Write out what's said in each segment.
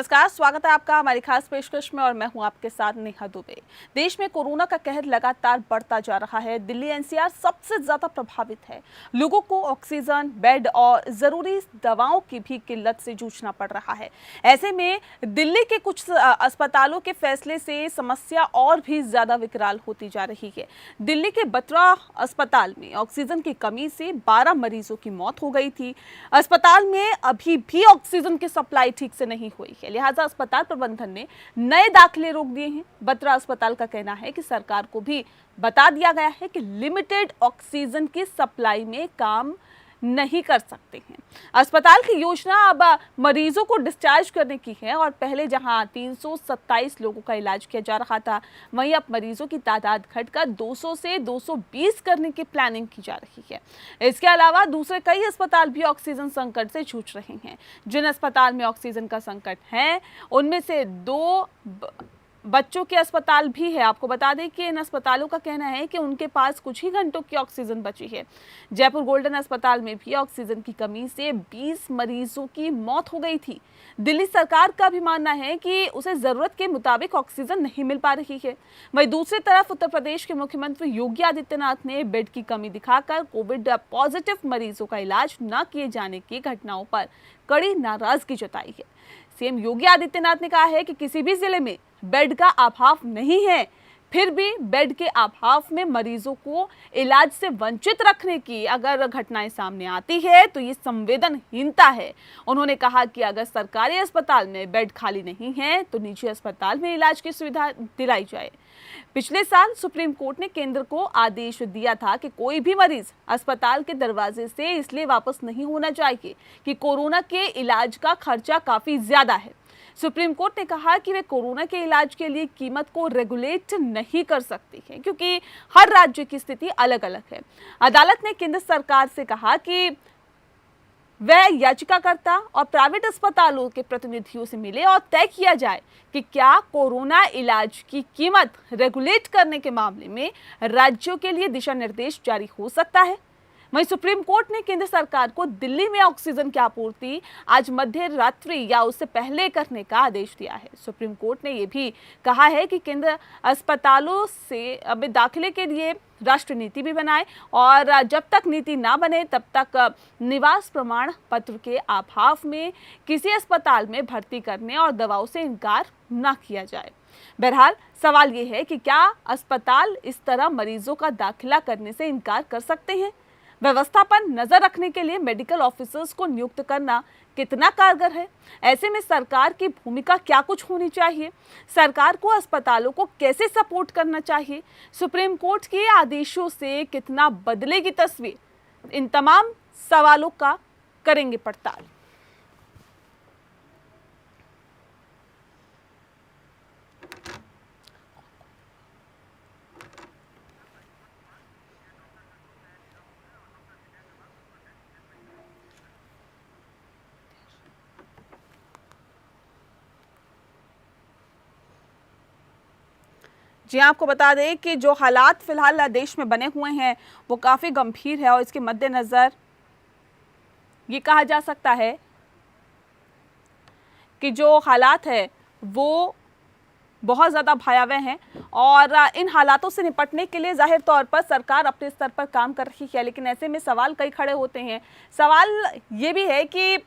नमस्कार, स्वागत है आपका हमारी खास पेशकश में और मैं हूं आपके साथ नेहा दुबे। देश में कोरोना का कहर लगातार बढ़ता जा रहा है। दिल्ली एनसीआर सबसे ज्यादा प्रभावित है। लोगों को ऑक्सीजन, बेड और जरूरी दवाओं की भी किल्लत से जूझना पड़ रहा है। ऐसे में दिल्ली के कुछ अस्पतालों के फैसले से समस्या और भी ज्यादा विकराल होती जा रही है। दिल्ली के बत्रा अस्पताल में ऑक्सीजन की कमी से 12 मरीजों की मौत हो गई थी। अस्पताल में अभी भी ऑक्सीजन की सप्लाई ठीक से नहीं हुई है, लिहाजा अस्पताल प्रबंधन ने नए दाखिले रोक दिए हैं। बत्रा अस्पताल का कहना है कि सरकार को भी बता दिया गया है कि लिमिटेड ऑक्सीजन की सप्लाई में काम नहीं कर सकते हैं। अस्पताल की योजना अब मरीजों को डिस्चार्ज करने की है और पहले जहां 327 लोगों का इलाज किया जा रहा था, वहीं अब मरीजों की तादाद घटकर 200 से 220 करने की प्लानिंग की जा रही है। इसके अलावा दूसरे कई अस्पताल भी ऑक्सीजन संकट से जूझ रहे हैं। जिन अस्पताल में ऑक्सीजन का संकट है, उनमें से दो बच्चों के अस्पताल भी है। आपको बता दें कि इन अस्पतालों का कहना है कि उनके पास कुछ ही घंटों की ऑक्सीजन बची है। जयपुर गोल्डन अस्पताल में भी ऑक्सीजन की कमी से 20 मरीजों की मौत हो गई थी। दिल्ली सरकार का भी मानना है कि उसे जरूरत के मुताबिक ऑक्सीजन नहीं मिल पा रही है। वहीं दूसरी तरफ उत्तर प्रदेश के मुख्यमंत्री योगी आदित्यनाथ ने बेड की कमी दिखाकर कोविड पॉजिटिव मरीजों का इलाज न किए जाने की घटनाओं पर कड़ी नाराजगी जताई है। सीएम योगी आदित्यनाथ ने कहा है कि किसी भी जिले में बेड का अभाव नहीं है, फिर भी बेड के अभाव में मरीजों को इलाज से वंचित रखने की अगर घटनाएं सामने आती है तो ये संवेदनहीनता है। उन्होंने कहा कि अगर सरकारी अस्पताल में बेड खाली नहीं है तो निजी अस्पताल में इलाज की सुविधा दिलाई जाए। पिछले साल सुप्रीम कोर्ट ने केंद्र को आदेश दिया था कि कोई भी मरीज अस्पताल के दरवाजे से इसलिए वापस नहीं होना चाहिए कि कोरोना के इलाज का खर्चा काफी ज्यादा है। सुप्रीम कोर्ट ने कहा कि वे कोरोना के इलाज के लिए कीमत को रेगुलेट नहीं कर सकती है, क्योंकि हर राज्य की स्थिति अलग अलग है। अदालत ने केंद्र सरकार से कहा कि वह याचिकाकर्ता और प्राइवेट अस्पतालों के प्रतिनिधियों से मिले और तय किया जाए कि क्या कोरोना इलाज की कीमत रेगुलेट करने के मामले में राज्यों के लिए दिशा निर्देश जारी हो सकता है। वहीं सुप्रीम कोर्ट ने केंद्र सरकार को दिल्ली में ऑक्सीजन की आपूर्ति आज मध्य रात्रि या उससे पहले करने का आदेश दिया है। सुप्रीम कोर्ट ने यह भी कहा है कि केंद्र अस्पतालों से अब दाखिले के लिए राष्ट्रीय नीति भी बनाए और जब तक नीति ना बने तब तक निवास प्रमाण पत्र के अभाव में किसी अस्पताल में भर्ती करने और दवाओं से इनकार न किया जाए। बहरहाल सवाल ये है कि क्या अस्पताल इस तरह मरीजों का दाखिला करने से इनकार कर सकते हैं? व्यवस्था पर नजर रखने के लिए मेडिकल ऑफिसर्स को नियुक्त करना कितना कारगर है? ऐसे में सरकार की भूमिका क्या कुछ होनी चाहिए? सरकार को अस्पतालों को कैसे सपोर्ट करना चाहिए? सुप्रीम कोर्ट के आदेशों से कितना बदलेगी तस्वीर? इन तमाम सवालों का करेंगे पड़ताल। जी, आपको बता दें कि जो हालात फिलहाल देश में बने हुए हैं वो काफ़ी गंभीर है और इसके मद्देनज़र ये कहा जा सकता है कि जो हालात है वो बहुत ज़्यादा भयावह हैं और इन हालातों से निपटने के लिए जाहिर तौर पर सरकार अपने स्तर पर काम कर रही है। लेकिन ऐसे में सवाल कई खड़े होते हैं। सवाल ये भी है कि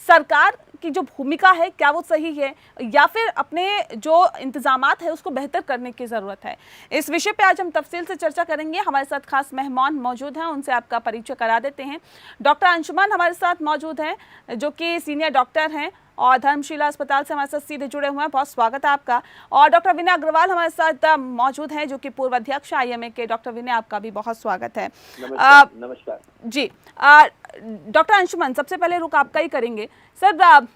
सरकार की जो भूमिका है क्या वो सही है या फिर अपने जो इंतजामात है उसको बेहतर करने की ज़रूरत है। इस विषय पे आज हम तफसील से चर्चा करेंगे। हमारे साथ खास मेहमान मौजूद हैं, उनसे आपका परिचय करा देते हैं। डॉक्टर अंशुमन हमारे साथ मौजूद हैं जो कि सीनियर डॉक्टर हैं और धर्मशिला अस्पताल से हमारे साथ सीधे जुड़े हुए हैं। बहुत स्वागत है आपका। और डॉक्टर विनय अग्रवाल हमारे साथ मौजूद हैं जो कि पूर्व अध्यक्ष आईएमए के। डॉक्टर विनय, आपका भी बहुत स्वागत है। नमस्कार। जी, डॉक्टर अंशुमन, सबसे पहले रुख आपका ही करेंगे। सर,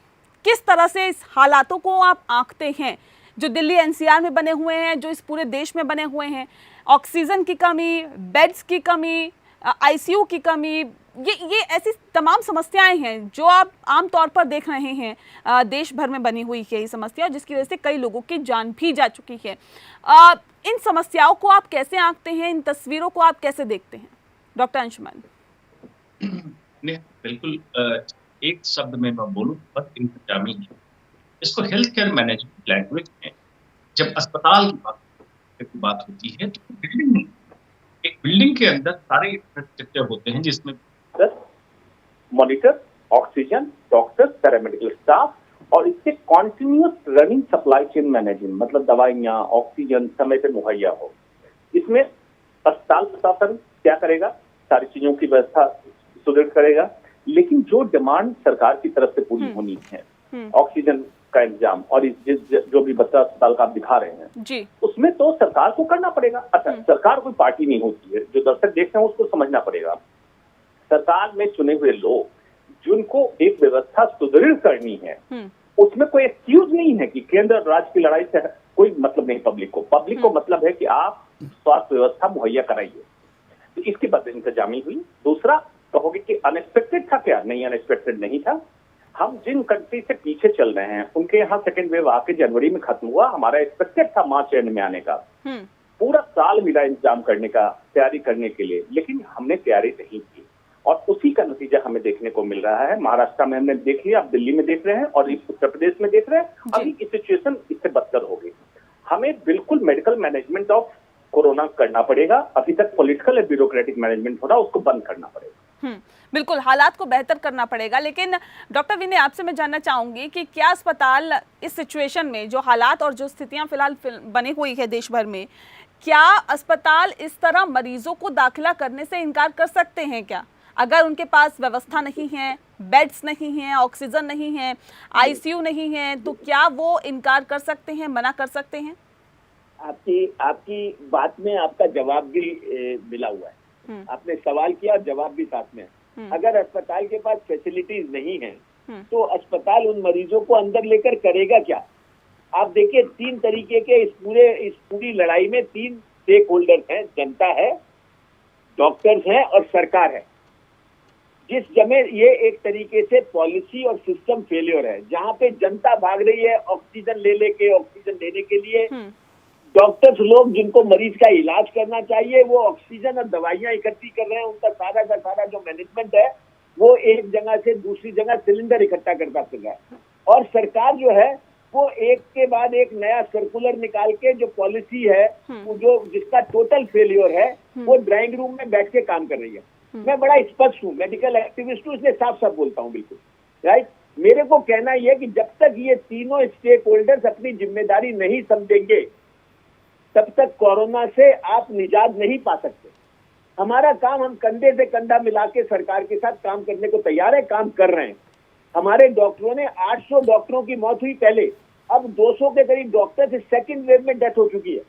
किस तरह से इस हालातों को आप आंकते हैं जो दिल्ली एनसीआर में बने हुए हैं, जो इस पूरे देश में बने हुए हैं? ऑक्सीजन की कमी, बेड्स की कमी, आईसीयू की कमी, ये ऐसी तमाम समस्याएं हैं जो आप आमतौर पर देख रहे हैं। देश भर में बनी हुई है ये समस्या, जिसकी वजह से कई लोगों की जान भी जा चुकी है। इन समस्याओं को आप कैसे आंकते हैं? इन तस्वीरों को आप कैसे देखते हैं, डॉक्टर अंशुमन? बिल्कुल, एक शब्द में मैं बोलूँ बस इंतजामी है। इसको हेल्थ केयर मैनेजमेंट लैंग्वेज में जब अस्पताल की बात होती है तो बिल्डिंग नहीं, एक बिल्डिंग के अंदर सारे इंफ्रास्ट्रक्चर होते हैं जिसमें monitor, oxygen, doctors, paramedical staff और इससे continuous running supply chain management, मतलब दवाइयाँ, ऑक्सीजन समय पे मुहैया हो। इसमें अस्पताल प्रशासन क्या करेगा? सारी चीजों की व्यवस्था सुदृढ़ करेगा, लेकिन जो डिमांड सरकार की तरफ से पूरी होनी है, ऑक्सीजन का इंतजाम और जो भी बच्चा अस्पताल का आप दिखा रहे हैं जी, उसमें तो सरकार को करना पड़ेगा। अच्छा, सरकार कोई पार्टी नहीं होती है, जो दर्शक देख रहे हैं उसको समझना पड़ेगा। सरकार में चुने हुए लोग जिनको एक व्यवस्था सुदृढ़ करनी है, उसमें कोई एक्सक्यूज नहीं है कि केंद्र और राज्य की लड़ाई से कोई मतलब नहीं। पब्लिक को मतलब है कि आप स्वास्थ्य व्यवस्था मुहैया कराइए। तो इसके बाद इंतजामी हुई। दूसरा कहोगे कि अनएक्सपेक्टेड था क्या? नहीं, अनएक्सपेक्टेड नहीं था। हम जिन कंट्री से पीछे चल रहे हैं उनके यहाँ सेकेंड वेव आके जनवरी में खत्म हुआ, हमारा एक्सपेक्टेड था मार्च एंड में आने का। पूरा साल मिला इंतजाम करने का, तैयारी करने के लिए, लेकिन हमने तैयारी नहीं की और उसी का नतीजा हमें देखने को मिल रहा है। महाराष्ट्र में हमने देख लिया, आप दिल्ली में देख रहे हैं और उत्तर प्रदेश में देख रहे हैं। अभी की सिचुएशन इससे बदतर हो गई। हमें बिल्कुल मेडिकल मैनेजमेंट ऑफ कोरोना करना पड़ेगा। अभी तक पॉलिटिकल और ब्यूरोक्रेटिक मैनेजमेंट हो रहा, उसको बंद करना पड़ेगा। बिल्कुल, हालात को बेहतर करना पड़ेगा। लेकिन डॉक्टर विनय, आपसे मैं जानना चाहूंगी कि क्या अस्पताल इस सिचुएशन में, जो हालात और जो स्थितियां फिलहाल बनी हुई है देश भर में, क्या अस्पताल इस तरह मरीजों को दाखिला करने से इनकार कर सकते हैं क्या? अगर उनके पास व्यवस्था नहीं है, बेड्स नहीं है, ऑक्सीजन नहीं है, आईसीयू नहीं है, तो क्या वो इनकार कर सकते हैं, मना कर सकते हैं? आपकी बात में आपका जवाब भी मिला हुआ है। आपने सवाल किया, जवाब भी साथ में है। अगर अस्पताल के पास फैसिलिटीज नहीं है तो अस्पताल उन मरीजों को अंदर लेकर करेगा क्या? आप देखिए, 3 तरीके के इस पूरी लड़ाई में 3 स्टेक होल्डर्स हैं। जनता है, डॉक्टर्स हैं और सरकार है। जिस समय ये एक तरीके से पॉलिसी और सिस्टम फेलियर है, जहां पे जनता भाग रही है ऑक्सीजन ऑक्सीजन लेने के लिए, डॉक्टर्स लोग जिनको मरीज का इलाज करना चाहिए वो ऑक्सीजन और दवाइयां इकट्ठी कर रहे हैं। उनका सारा का सारा जो मैनेजमेंट है वो एक जगह से दूसरी जगह सिलेंडर इकट्ठा करता फिर रहा है। और सरकार जो है वो एक के बाद एक नया सर्कुलर निकाल के जो पॉलिसी है, जो जिसका टोटल फेलियर है, वो ड्राइंग रूम में बैठ के काम कर रही है। मैं बड़ा स्पष्ट हूँ, मेडिकल एक्टिविस्ट हूँ, इसलिए साफ साफ बोलता हूँ, बिल्कुल राइट। मेरे को कहना यह कि जब तक ये तीनों स्टेक होल्डर्स अपनी जिम्मेदारी नहीं समझेंगे तब तक कोरोना से आप निजात नहीं पा सकते। हमारा काम, हम कंधे से कंधा मिला के सरकार के साथ काम करने को तैयार है, काम कर रहे हैं। हमारे डॉक्टरों ने 800 डॉक्टरों की मौत हुई पहले, अब 200 के करीब डॉक्टर से सेकंड वेव में डेथ हो चुकी है।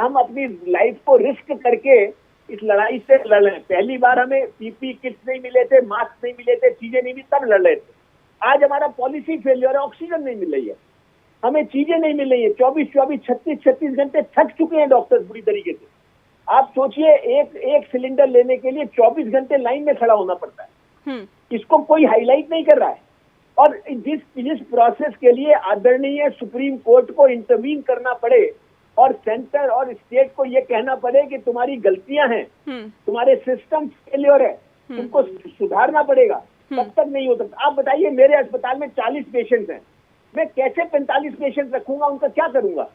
हम अपनी लाइफ को रिस्क करके इस लड़ाई से लड़ रहे हैं। पहली बार हमें पीपी किट्स नहीं मिले थे, मास्क नहीं मिले थे, चीजें नहीं मिली, तब लड़ रहे थे। आज हमारा पॉलिसी फेलियर है, ऑक्सीजन नहीं मिल रही है, हमें चीजें नहीं मिल रही है। 24-24, 36-36 घंटे थक चुके हैं डॉक्टर्स बुरी तरीके से। आप सोचिए, एक सिलेंडर लेने के लिए 24 घंटे लाइन में खड़ा होना पड़ता है। इसको कोई हाईलाइट नहीं कर रहा है। और जिस प्रोसेस के लिए आदरणीय सुप्रीम कोर्ट को इंटरवीन करना पड़े और सेंटर और स्टेट को ये कहना पड़े कि तुम्हारी गलतियां हैं, तुम्हारे सिस्टम फेलियर है, तुमको सुधारना पड़ेगा, तब तक नहीं हो सकता। आप बताइए, मेरे अस्पताल में 40 पेशेंट्स हैं, मैं कैसे 45 पेशेंट रखूंगा, उनका क्या करूंगा?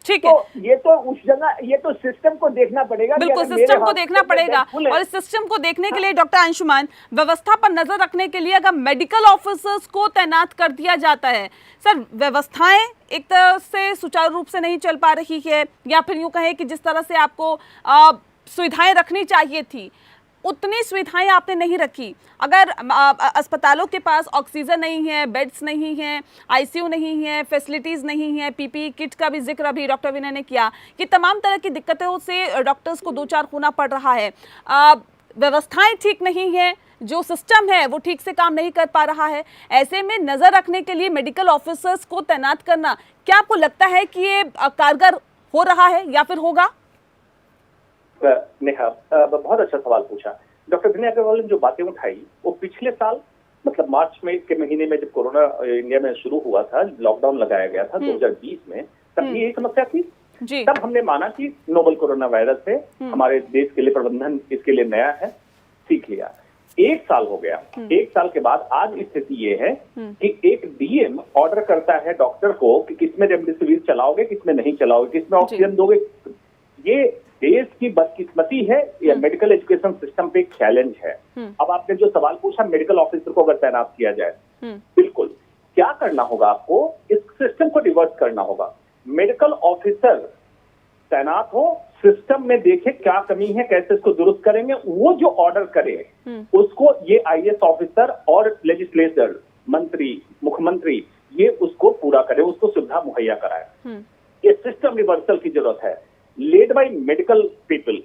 ठीक है, तो ये तो उस जगह, ये तो सिस्टम को देखना पड़ेगा। बिल्कुल सिस्टम को देखना पड़ेगा। और इस सिस्टम को देखने के लिए डॉक्टर अंशुमान, व्यवस्था पर नजर रखने के लिए अगर मेडिकल ऑफिसर्स को तैनात कर दिया जाता है, सर व्यवस्थाएं एक तरह से सुचारू रूप से नहीं चल पा रही है, या फिर यूं कहें कि जिस तरह से आपको सुविधाएं रखनी चाहिए थी उतनी सुविधाएं आपने नहीं रखी। अगर अस्पतालों के पास ऑक्सीजन नहीं है, बेड्स नहीं है, आईसीयू नहीं है, फैसिलिटीज़ नहीं है, पीपीई किट का भी जिक्र अभी डॉक्टर विनय ने किया कि तमाम तरह की दिक्कतों से डॉक्टर्स को दो चार होना पड़ रहा है, व्यवस्थाएं ठीक नहीं है, जो सिस्टम है वो ठीक से काम नहीं कर पा रहा है, ऐसे में नज़र रखने के लिए मेडिकल ऑफिसर्स को तैनात करना, क्या आपको लगता है कि ये कारगर हो रहा है या फिर होगा? नेहा, बहुत अच्छा सवाल पूछा। डॉक्टर विनय अग्रवाल ने जो बातें उठाई वो पिछले साल, मतलब मार्च में के महीने में जब कोरोना इंडिया में शुरू हुआ था, लॉकडाउन लगाया गया था 2020 में, तब भी यही समस्या थी। तब हमने माना कि नोवल कोरोना वायरस है, हमारे देश के लिए प्रबंधन इसके लिए नया है, सीख लिया। 1 साल हो गया। 1 साल के बाद आज स्थिति ये है कि एक डीएम ऑर्डर करता है डॉक्टर को कि किसमें रेमडेसिविर चलाओगे, किसमें नहीं चलाओगे, किसमें ऑक्सीजन दोगे। ये देश की बदकिस्मती है या मेडिकल एजुकेशन सिस्टम पे एक चैलेंज है। अब आपने जो सवाल पूछा, मेडिकल ऑफिसर को अगर तैनात किया जाए, बिल्कुल क्या करना होगा, आपको इस सिस्टम को रिवर्स करना होगा। मेडिकल ऑफिसर तैनात हो, सिस्टम में देखे क्या कमी है, कैसे इसको दुरुस्त करेंगे, वो जो ऑर्डर करे उसको ये आईएएस ऑफिसर और लेजिस्लेटर, मंत्री, मुख्यमंत्री, ये उसको पूरा करे, उसको सुविधा मुहैया कराए। ये सिस्टम रिवर्सल की जरूरत है, लेड बाय मेडिकल पीपल,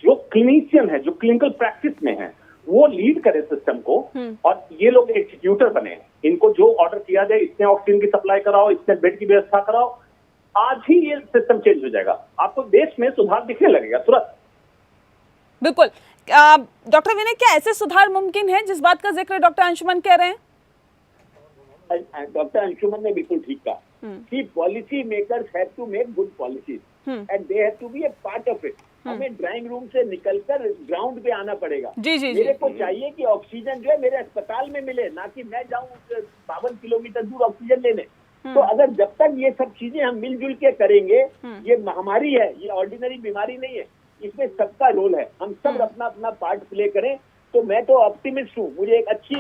जो क्लिनिशियन है, जो क्लिनिकल प्रैक्टिस में है, वो लीड करे सिस्टम को, और ये लोग एग्जीक्यूटर बने। इनको जो ऑर्डर किया जाए, इतने ऑक्सीजन की सप्लाई कराओ, इतने बेड की व्यवस्था कराओ, आज ही ये सिस्टम चेंज हो जाएगा, आपको देश में सुधार दिखने लगेगा तुरंत। बिल्कुल। डॉक्टर विनय, क्या ऐसे सुधार मुमकिन है जिस बात का जिक्र डॉक्टर अंशुमन कह रहे हैं? डॉक्टर अंशुमन ने बिल्कुल ठीक कहा कि policy makers have to make good policies and they have to be a part of it. हमें ड्राइंग रूम से निकलकर ग्राउंड पे आना पड़ेगा। मेरे को चाहिए कि ऑक्सीजन जो है मेरे अस्पताल में मिले, ना कि मैं जाऊं 52 किलोमीटर दूर ऑक्सीजन लेने। तो अगर जब तक ये सब चीजें हम मिलजुल के करेंगे, ये महामारी है, ये ऑर्डिनरी बीमारी नहीं है, इसमें सबका रोल है, हम सब अपना अपना पार्ट प्ले करें। तो मैं तो ऑप्टिमिस्ट हूँ, मुझे एक अच्छी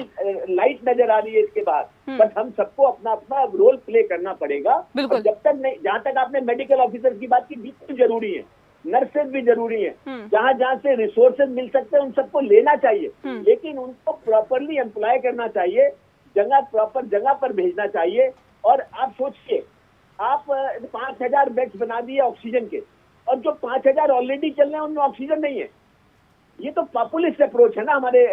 लाइट नजर आ रही है इसके बाद, बट हम सबको अपना अपना रोल प्ले करना पड़ेगा। जब तक नहीं, जहाँ तक आपने मेडिकल ऑफिसर की बात की, बिल्कुल जरूरी है, नर्सेज भी जरूरी है, जहाँ जहाँ से रिसोर्सेज मिल सकते हैं उन सबको लेना चाहिए, लेकिन उनको प्रॉपरली एम्प्लॉय करना चाहिए, प्रॉपर जगह पर भेजना चाहिए। और आप सोचिए, आप 5000 बेड्स बना दिए ऑक्सीजन के, और जो 5000 ऑलरेडी चल रहे हैं उनमें ऑक्सीजन नहीं है। ये तो पॉपुलिस्ट अप्रोच है ना हमारे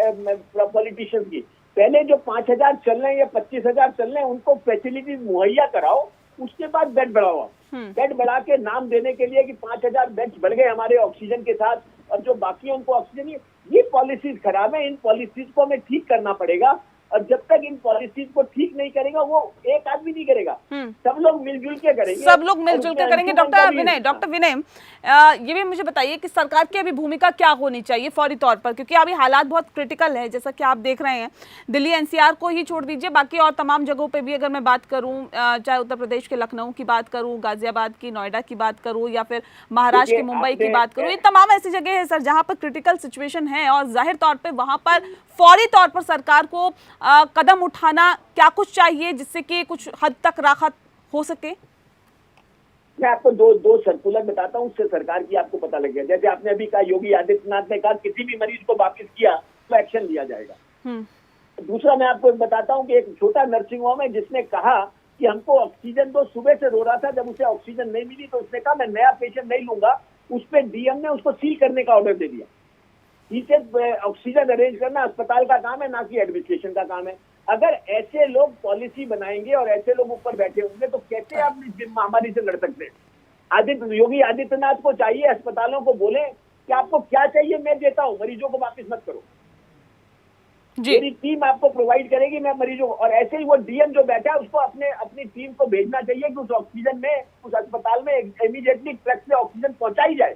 पॉलिटिशियंस की। पहले जो 5000 चल रहे हैं या 25000 चल रहे हैं, उनको फैसिलिटीज मुहैया कराओ, उसके बाद बेड बढ़ाओ। बेड बढ़ा के नाम देने के लिए कि 5000 बेड्स बढ़ गए हमारे ऑक्सीजन के साथ, और जो बाकी है उनको ऑक्सीजन नहीं, ये पॉलिसीज खराब है। इन पॉलिसीज को हमें ठीक करना पड़ेगा, और जब तक इन पॉलिसीज को ठीक नहीं करेगा, वो एक आदमी नहीं करेगा, सब लोग मिलजुल के करेंगे, सब लोग मिलजुल के करेंगे। डॉक्टर विनय, ये भी मुझे बताइए कि सरकार की अभी भूमिका क्या होनी चाहिए फौरी तौर पर, क्योंकि अभी हालात बहुत क्रिटिकल है, जैसा कि आप देख रहे हैं। दिल्ली एनसीआर को ही छोड़ दीजिए, बाकी और तमाम जगहों पे भी अगर मैं बात करूं, चाहे उत्तर प्रदेश के लखनऊ की बात करूं, गाजियाबाद की, नोएडा की बात करूं, या फिर महाराष्ट्र की मुंबई की बात करूं, ये तमाम ऐसी जगह है सर जहां पर क्रिटिकल सिचुएशन है, और जाहिर तौर पर वहां पर फौरी तौर पर सरकार को कदम उठाना क्या कुछ चाहिए जिससे कि कुछ हद तक राहत हो सके? मैं आपको दो सर्कुलर बताता हूँ, उससे सरकार की आपको पता लग गया। जैसे आपने अभी कहा, योगी आदित्यनाथ ने कहा किसी भी मरीज को वापस किया तो एक्शन लिया जाएगा। दूसरा मैं आपको बताता हूँ कि एक छोटा नर्सिंग होम है जिसने कहा कि हमको ऑक्सीजन दो, सुबह से रो रहा था, जब उसे ऑक्सीजन नहीं मिली तो उसने कहा मैं नया पेशेंट नहीं लूंगा। उस पर डीएम ने उसको सील करने का ऑर्डर दे दिया। इसे ऑक्सीजन अरेंज करना अस्पताल का काम है, ना कि एडमिनिस्ट्रेशन का काम है। अगर ऐसे लोग पॉलिसी बनाएंगे और ऐसे लोग ऊपर बैठे होंगे तो कैसे आप महामारी से लड़ सकते हैं? योगी आदित्यनाथ को चाहिए अस्पतालों को बोले कि आपको क्या चाहिए मैं देता हूँ, मरीजों को वापस मत करो, मेरी टीम आपको प्रोवाइड करेगी, मैं मरीजों को। और ऐसे ही वो डीएम जो बैठा है उसको अपनी टीम को भेजना चाहिए कि उस ऑक्सीजन में, उस अस्पताल में इमीडिएटली ट्रक से ऑक्सीजन पहुंचाई जाए,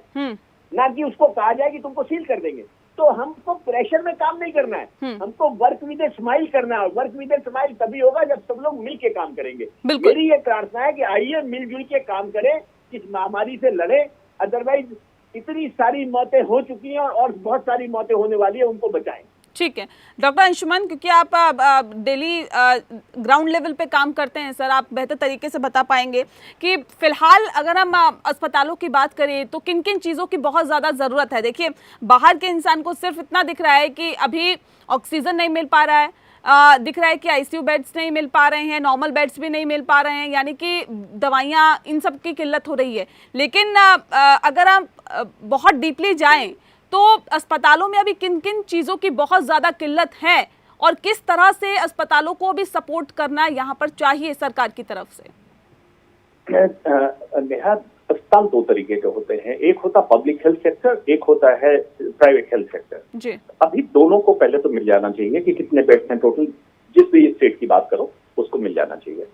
ना कि उसको कहा जाए कि तुमको सील कर देंगे। तो हमको प्रेशर में काम नहीं करना है, हमको वर्क विद ए स्माइल करना है। वर्क विद ए स्माइल तभी होगा जब सब लोग मिल के काम करेंगे। मेरी ये प्रार्थना है कि आइए मिलजुल के काम करें, इस महामारी से लड़े। अदरवाइज इतनी सारी मौतें हो चुकी हैं और बहुत सारी मौतें होने वाली है, उनको बचाएं। ठीक है डॉक्टर अंशुमन, क्योंकि आप डेली ग्राउंड लेवल पे काम करते हैं सर, आप बेहतर तरीके से बता पाएंगे कि फिलहाल अगर हम अस्पतालों की बात करें तो किन किन चीज़ों की बहुत ज़्यादा ज़रूरत है। देखिए, बाहर के इंसान को सिर्फ इतना दिख रहा है कि अभी ऑक्सीजन नहीं मिल पा रहा है, दिख रहा है कि आईसीयू बेड्स नहीं मिल पा रहे हैं, नॉर्मल बेड्स भी नहीं मिल पा रहे हैं, यानी कि दवाइयाँ, इन सब की किल्लत हो रही है। लेकिन अगर हम बहुत डीपली जाएँ तो अस्पतालों में अभी किन किन चीज़ों की बहुत ज़्यादा किल्लत है, और किस तरह से अस्पतालों को भी सपोर्ट करना यहाँ पर चाहिए सरकार की तरफ से? नेहा, अस्पताल दो तरीके के होते हैं, एक होता पब्लिक हेल्थ सेक्टर, एक होता है प्राइवेट हेल्थ सेक्टर जी। अभी दोनों को पहले तो मिल जाना चाहिए कि कितने बेड्स हैं टोटल, जिस भी स्टेट की बात करो उसको मिल जाना चाहिए।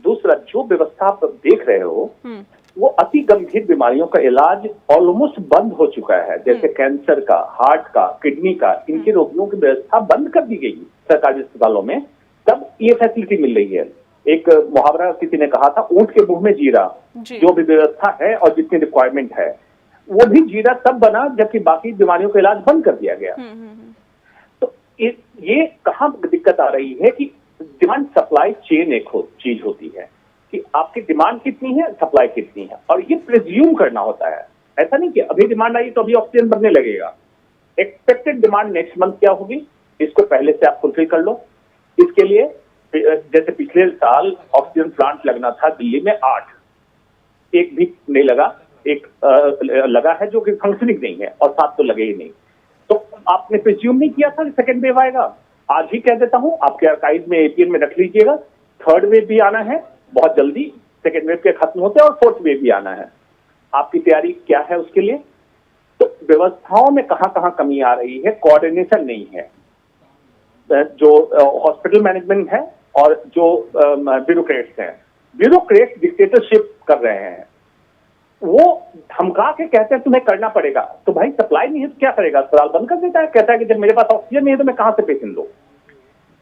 दूसरा, जो व्यवस्था आप देख रहे हो वो अति गंभीर बीमारियों का इलाज ऑलमोस्ट बंद हो चुका है, जैसे कैंसर का, हार्ट का, किडनी का, इनके रोगियों की व्यवस्था बंद कर दी गई सरकारी अस्पतालों में, तब ये फैसिलिटी मिल रही है। एक मुहावरा किसी ने कहा था, ऊंट के मुंह में जीरा, जो भी व्यवस्था है और जितनी रिक्वायरमेंट है, वो भी जीरा तब बना जबकि बाकी बीमारियों का इलाज बंद कर दिया गया। तो ये कहाँ दिक्कत आ रही है कि डिमांड सप्लाई चेन एक चीज होती है कि आपकी डिमांड कितनी है, सप्लाई कितनी है, और ये प्रिज्यूम करना होता है। ऐसा नहीं कि अभी डिमांड आई तो अभी ऑक्सीजन बनने लगेगा। एक्सपेक्टेड डिमांड नेक्स्ट मंथ क्या होगी, इसको पहले से आप फुलफिल कर लो। इसके लिए जैसे पिछले साल ऑक्सीजन प्लांट लगना था दिल्ली में 8, एक भी नहीं लगा, एक लगा है जो कि फंक्शनिंग नहीं है, और 7 तो लगे ही नहीं। तो आपने प्रिज्यूम नहीं किया था कि सेकेंड वेव आएगा। आज ही कह देता हूं, आपके आर्काइव में एपीएन में रख लीजिएगा, थर्ड वेव भी आना है बहुत जल्दी, सेकेंड वेव के खत्म होते हैं, और फोर्थ वेव भी आना है। आपकी तैयारी क्या है उसके लिए? तो व्यवस्थाओं में कहां कहां कमी आ रही है, कोऑर्डिनेशन नहीं है, जो हॉस्पिटल मैनेजमेंट है और जो ब्यूरोक्रेट्स हैं, ब्यूरोक्रेट्स डिक्टेटरशिप कर रहे हैं। वो धमका के कहते हैं तुम्हें करना पड़ेगा, तो भाई सप्लाई नहीं है तो क्या करेगा, अस्पताल बंद कर देता है, कहता है कि जब मेरे पास ऑक्सीजन नहीं है तो मैं कहां से पेशेंट लूं।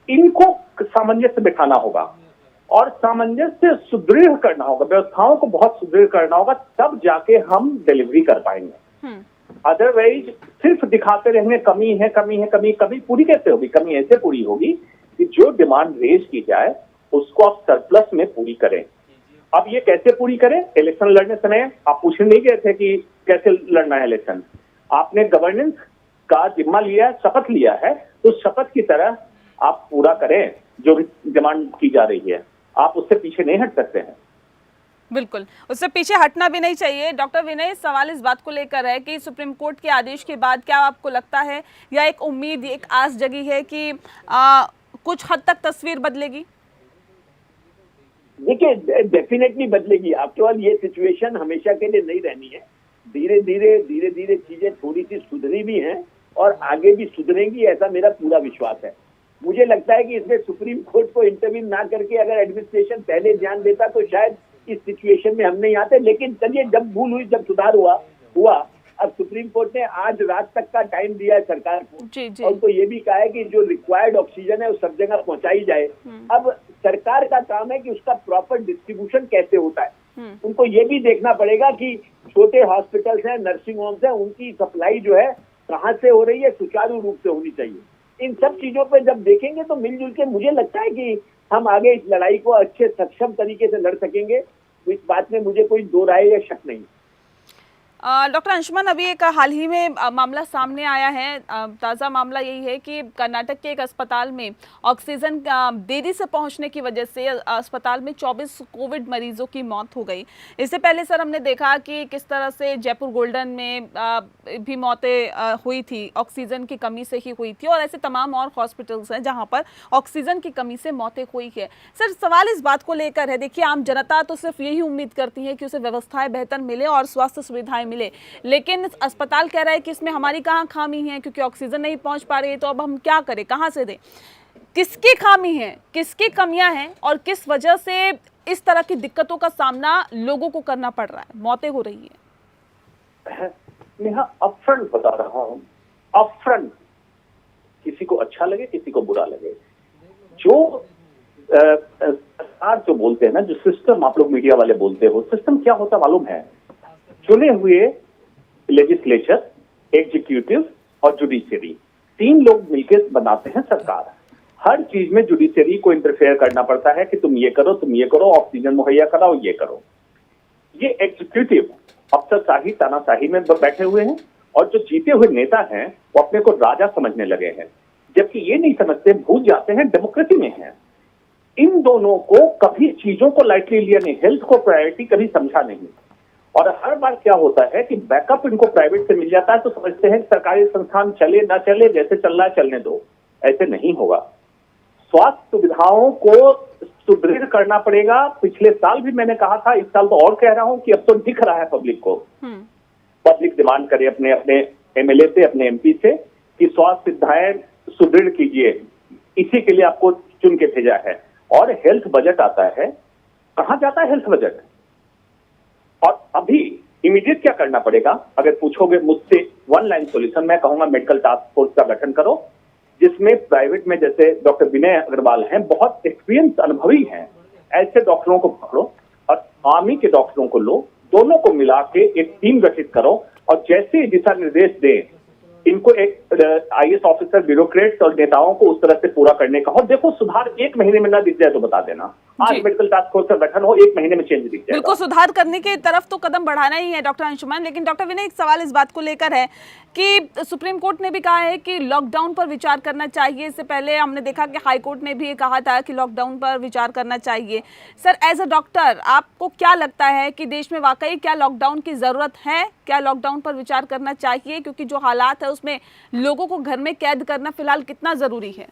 इनको सामंजस्य बिठाना होगा और सामंजस्य सुदृढ़ करना होगा, व्यवस्थाओं को बहुत सुदृढ़ करना होगा, तब जाके हम डिलीवरी कर पाएंगे। अदरवाइज सिर्फ दिखाते रहेंगे कमी है, कमी है, कमी पूरी कैसे होगी? कमी ऐसे पूरी होगी कि जो डिमांड रेज की जाए उसको आप सरप्लस में पूरी करें। अब ये कैसे पूरी करें? इलेक्शन लड़ने समय आप पूछने नहीं गए थे कि कैसे लड़ना है इलेक्शन, आपने गवर्नेंस का जिम्मा लिया है, शपथ लिया है, तो शपथ की तरह आप पूरा करें जो भी डिमांड की जा रही है। आप उससे पीछे नहीं हट सकते हैं। बिल्कुल, उससे पीछे हटना भी नहीं चाहिए। डॉक्टर विनय, सवाल इस बात को लेकर है कि सुप्रीम कोर्ट के आदेश के बाद क्या आपको लगता है या एक उम्मीद, एक आस जगी है कि कुछ हद तक तस्वीर बदलेगी? देखिए, डेफिनेटली बदलेगी। आफ्टर ऑल ये सिचुएशन हमेशा के लिए नहीं रहनी है। धीरे धीरे चीजें थोड़ी सी सुधरी भी हैं और आगे भी सुधरेंगी, ऐसा मेरा पूरा विश्वास है। मुझे लगता है कि इसमें सुप्रीम कोर्ट को इंटरवीन ना करके अगर एडमिनिस्ट्रेशन पहले ध्यान देता तो शायद इस सिचुएशन में हम नहीं आते। लेकिन चलिए, जब भूल हुई, जब सुधार हुआ, अब सुप्रीम कोर्ट ने आज रात तक का टाइम दिया है सरकार को, और तो ये भी कहा है कि जो रिक्वायर्ड ऑक्सीजन है वो सब जगह पहुंचाई जाए। अब सरकार का काम है कि उसका प्रॉपर डिस्ट्रीब्यूशन कैसे होता है। उनको ये भी देखना पड़ेगा कि छोटे हॉस्पिटल्स हैं, नर्सिंग होम्स हैं, उनकी सप्लाई जो है कहाँ से हो रही है, सुचारू रूप से होनी चाहिए। इन सब चीजों पे जब देखेंगे तो मिलजुल के मुझे लगता है कि हम आगे इस लड़ाई को अच्छे सक्षम तरीके से लड़ सकेंगे। तो इस बात में मुझे कोई दो राय या शक नहीं। डॉक्टर अंशुमन, अभी एक हाल ही में मामला सामने आया है, ताज़ा मामला यही है कि कर्नाटक के एक अस्पताल में ऑक्सीजन देरी से पहुंचने की वजह से अस्पताल में 24 कोविड मरीजों की मौत हो गई। इससे पहले सर हमने देखा कि किस तरह से जयपुर गोल्डन में भी मौतें हुई थी, ऑक्सीजन की कमी से ही हुई थी, और ऐसे तमाम और हॉस्पिटल्स हैं जहाँ पर ऑक्सीजन की कमी से मौतें हुई है। सर, सवाल इस बात को लेकर है, देखिए आम जनता तो सिर्फ यही उम्मीद करती है कि उसे व्यवस्थाएं बेहतर मिले और स्वास्थ्य सुविधाएं मिले, लेकिन अस्पताल कह रहा है कि इसमें हमारी कहाँ खामी है, क्योंकि ऑक्सीजन नहीं पहुंच पा रही है, तो अब हम क्या करें, कहाँ से दें? किसकी खामी है, किसकी कमियां हैं और किस वजह से इस तरह की दिक्कतों का सामना लोगों को करना पड़ रहा है, मौतें हो रही है? नेहा, अपफ्रंट बता रहा हूं, अपफ्रंट, किसी को अच्छा लगे किसी को बुरा लगे, जो सरकार जो बोलते हैं ना, जो सिस्टम आप लोग मीडिया वाले बोलते हो, सिस्टम क्या होता मालूम है? चुने हुए लेजिस्लेचर, एग्जीक्यूटिव और जुडिशरी, 3 लोग मिलकर बनाते हैं सरकार। हर चीज में जुडिशरी को इंटरफेयर करना पड़ता है कि तुम ये करो, ऑक्सीजन मुहैया कराओ, ये करो। ये एग्जीक्यूटिव अफसरशाही, तानाशाही में बैठे हुए हैं, और जो जीते हुए नेता हैं वो अपने को राजा समझने लगे हैं, जबकि ये नहीं समझते, भूल जाते हैं डेमोक्रेसी में है। इन दोनों को कभी चीजों को लाइटली लिया नहीं, हेल्थ को प्रायोरिटी कभी समझा नहीं, और हर बार क्या होता है कि बैकअप इनको प्राइवेट से मिल जाता है तो समझते हैं कि सरकारी संस्थान चले ना चले, जैसे चल रहा है चलने दो। ऐसे नहीं होगा। स्वास्थ्य सुविधाओं को सुदृढ़ करना पड़ेगा। पिछले साल भी मैंने कहा था, इस साल तो और कह रहा हूं कि अब तो दिख रहा है पब्लिक को, पब्लिक डिमांड करे अपने अपने एमएलए से, अपने एमपी से कि स्वास्थ्य सुविधाएं सुदृढ़ कीजिए। इसी के लिए आपको चुन के भेजा है। और हेल्थ बजट आता है, कहां जाता है हेल्थ बजट? और अभी इमीडिएट क्या करना पड़ेगा, अगर पूछोगे मुझसे वन लाइन सॉल्यूशन, मैं कहूंगा मेडिकल टास्क फोर्स का गठन करो, जिसमें प्राइवेट में जैसे डॉक्टर विनय अग्रवाल हैं, बहुत एक्सपीरियंस अनुभवी हैं, ऐसे डॉक्टरों को पकड़ो और आर्मी के डॉक्टरों को लो, दोनों को मिला के एक टीम गठित करो और जैसे दिशा निर्देश दें, इनको एक आईएएस ऑफिसर, ब्यूरोक्रेट्स और नेताओं को उस तरह से पूरा करने का हो। देखो सुधार 1 महीने में ना दिख जाए तो बता देना, आज मेडिकल टास्क फोर्स का गठन हो, 1 महीने में चेंज दिख जाए। बिल्कुल सुधार करने की तरफ तो कदम बढ़ाना ही है डॉक्टर अंशुमन, लेकिन डॉक्टर विनय एक सवाल इस बात को लेकर है कि सुप्रीम कोर्ट ने भी कहा है कि लॉकडाउन पर विचार करना चाहिए। इससे पहले हमने देखा कि हाई कोर्ट ने भी कहा था कि लॉकडाउन पर विचार करना चाहिए। सर एज अ डॉक्टर आपको क्या लगता है कि देश में वाकई क्या लॉकडाउन की जरूरत है, क्या लॉकडाउन पर विचार करना चाहिए, क्योंकि जो हालात है उसमें लोगों को घर में कैद करना फिलहाल कितना जरूरी है?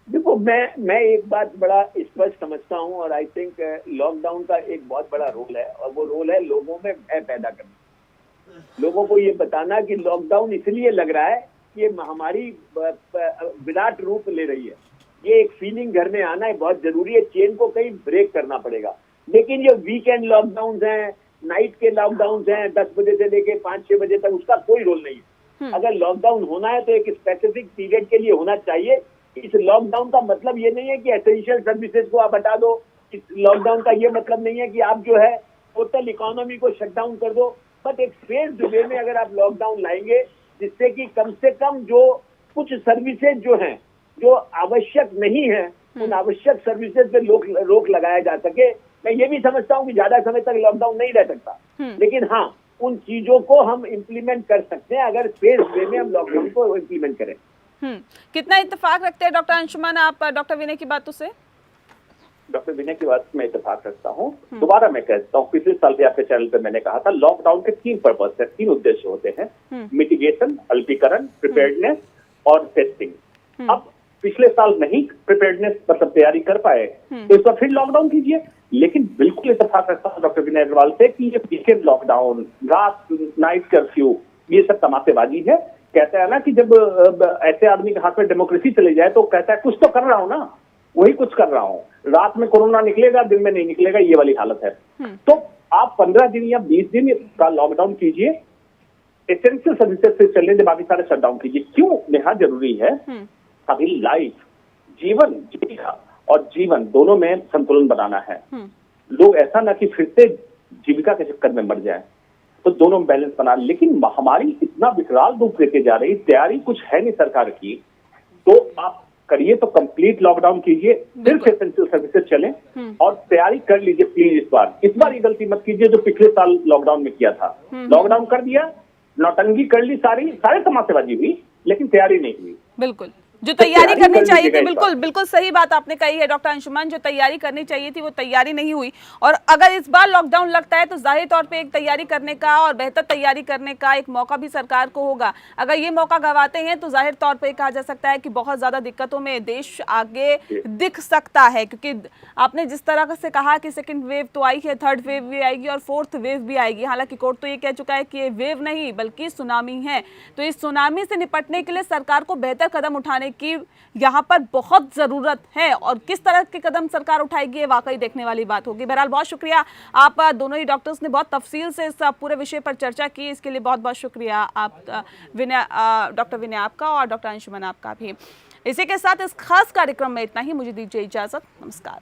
देखो, मैं एक बात बड़ा स्पष्ट समझता हूं और आई थिंक लॉकडाउन का एक बहुत बड़ा रोल है और वो रोल है लोगों में भय पैदा करना, लोगों को ये बताना कि लॉकडाउन इसलिए लग रहा है कि ये महामारी विराट रूप ले रही है, ये एक फीलिंग घर में आना है बहुत जरूरी है, चेन को कहीं ब्रेक करना पड़ेगा। लेकिन ये वीकेंड लॉकडाउन हैं, नाइट के लॉकडाउन हैं, 10 बजे से लेके 5-6 बजे तक, उसका कोई रोल नहीं है। अगर लॉकडाउन होना है तो एक स्पेसिफिक पीरियड के लिए होना चाहिए। इस लॉकडाउन का मतलब ये नहीं है कि एसेंशियल सर्विसेज को आप हटा दो, इस लॉकडाउन का ये मतलब नहीं है कि आप जो है टोटल इकोनॉमी को शट डाउन कर दो, बट एक फेज्ड वे में अगर आप लॉकडाउन लाएंगे जिससे कि कम से कम जो कुछ सर्विसेज जो हैं जो आवश्यक नहीं है उन आवश्यक सर्विसेज पे रोक लगाया जा सके। मैं ये भी समझता हूँ कि ज्यादा समय तक लॉकडाउन नहीं रह सकता, लेकिन हाँ उन चीजों को हम इम्प्लीमेंट कर सकते हैं अगर फेज्ड वे में हम लॉकडाउन को इम्प्लीमेंट करें। कितना इत्तेफाक रखते हैं डॉक्टर अंशुमन आप डॉक्टर विनय की बातों से? डॉक्टर विनय की बात में इत्तेफाक रखता हूँ। दोबारा मैं कहता हूँ, पिछले साल भी आपके चैनल पे मैंने कहा था, लॉकडाउन के 3 पर्पस है, 3 उद्देश्य होते हैं, मिटिगेशन, अल्पीकरण, प्रिपेयर्डनेस और टेस्टिंग। अब पिछले साल नहीं प्रिपेयर्डनेस मतलब तैयारी कर पाए तो इस बार फिर लॉकडाउन कीजिए, लेकिन बिल्कुल इत्तेफाक रखता हूँ डॉक्टर विनय अग्रवाल से कि ये वीकेंड लॉकडाउन, रात नाइट कर्फ्यू, ये सब तमाशेबाजी है। कहता है ना कि जब ऐसे आदमी के हाथ में डेमोक्रेसी चले जाए तो कहता है कुछ तो कर रहा हूं ना, वही कुछ कर रहा हूं, रात में कोरोना निकलेगा दिन में नहीं निकलेगा, ये वाली हालत है। तो आप 15 दिन या 20 दिन का लॉकडाउन कीजिए, एसेंशियल सर्विसेज से चलने के बाकी सारे शटडाउन कीजिए। क्यों नेहा जरूरी है? अभी लाइफ, जीवन, जीविका और जीवन दोनों में संतुलन बनाना है। लोग ऐसा ना कि फिर से जीविका के चक्कर में मर जाए, तो दोनों बैलेंस बना। लेकिन महामारी इतना विकराल रूप लेके जा रही, तैयारी कुछ है नहीं सरकार की, तो आप करिए तो कंप्लीट लॉकडाउन कीजिए, फिर से एसेंशियल सर्विसेज चलें और तैयारी कर लीजिए प्लीज। इस बार ये गलती मत कीजिए जो पिछले साल लॉकडाउन में किया था। लॉकडाउन कर दिया, नौटंकी कर ली, सारे तमाशेबाजी हुई, लेकिन तैयारी नहीं हुई। बिल्कुल जो तैयारी करनी चाहिए थी, बिल्कुल सही बात आपने कही है डॉक्टर अंशुमन, जो तैयारी करनी चाहिए थी वो तैयारी नहीं हुई। और अगर इस बार लॉकडाउन लगता है तो जाहिर तौर पे एक तैयारी करने का और बेहतर तैयारी करने का एक मौका भी सरकार को होगा। अगर ये मौका गंवाते हैं तो जाहिर तौर पे कहा जा सकता है कि बहुत ज्यादा दिक्कतों में देश आगे दिख सकता है, क्योंकि आपने जिस तरह से कहा कि सेकेंड वेव तो आई है, थर्ड वेव भी आएगी और फोर्थ वेव भी आएगी। हालांकि कोर्ट तो ये कह चुका है कि ये वेव नहीं बल्कि सुनामी है। तो इस सुनामी से निपटने के लिए सरकार को बेहतर कदम उठाने की यहाँ पर बहुत जरूरत है, और किस तरह के कदम सरकार उठाएगी ये वाकई देखने वाली बात होगी। बहरहाल बहुत शुक्रिया, आप दोनों ही डॉक्टर्स ने बहुत तफसील से इस पूरे विषय पर चर्चा की, इसके लिए बहुत बहुत शुक्रिया आप डॉक्टर विनय आपका और डॉक्टर अंशुमन आपका भी। इसी के साथ इस खास कार्यक्रम में इतना ही, मुझे दीजिए इजाजत, नमस्कार।